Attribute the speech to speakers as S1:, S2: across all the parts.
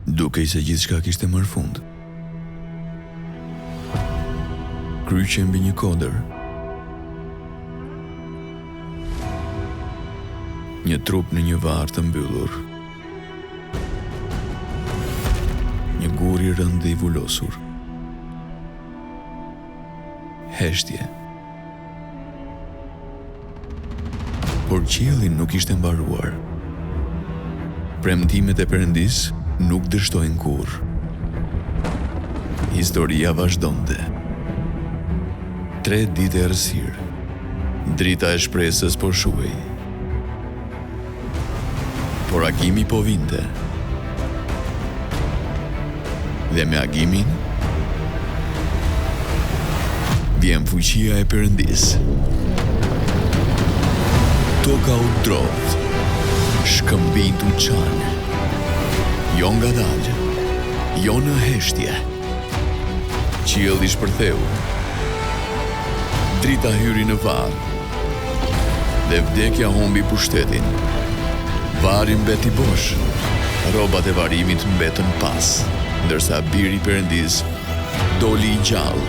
S1: Dukej se gjithçka kishte marrë fund. Kryqe mbi një kodër. Një trup në një varr të mbyllur. Një gur i rënd dhe i vulosur. Heshtje. Por qielli nuk ishte mbaruar. Premtimet e Perëndis nuk dështojnë kurrë. Historia vazhdonte. 3 ditë errësirë. Drita e shpresës po shuhej. Por agimi po vinte. Dhe me agimin vjen fuqia e Perëndis. Toka u drodh, shkëmbin t'u qanë. Jo ngadalë, jo në heshtje. Qielli shpërtheu. Drita hyri në varr. Dhe vdekja humbi pushtetin. Varri mbeti bosh. Rrobat e varrimit mbetën pas, ndërsa biri i Perëndis doli i gjallë,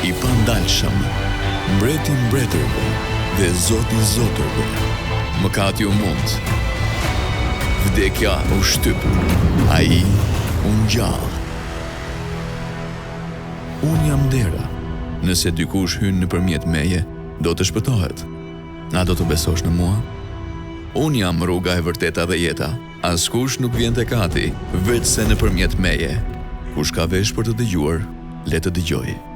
S1: i pandalshëm, mbreti i mbretërve dhe Zoti i zotërve. Mëkati u mund. Vdekja u shtyp. Ai u ngjall. Unë jam dera. Nëse dikush hyn nëpërmjet meje, do të shpëtohet. A do të besosh në mua? Unë jam rruga e vërteta dhe jeta. Askush nuk vjen tek Ati, veçse nëpërmjet meje. Kush ka vesh për të dëgjuar, le të dëgjojë.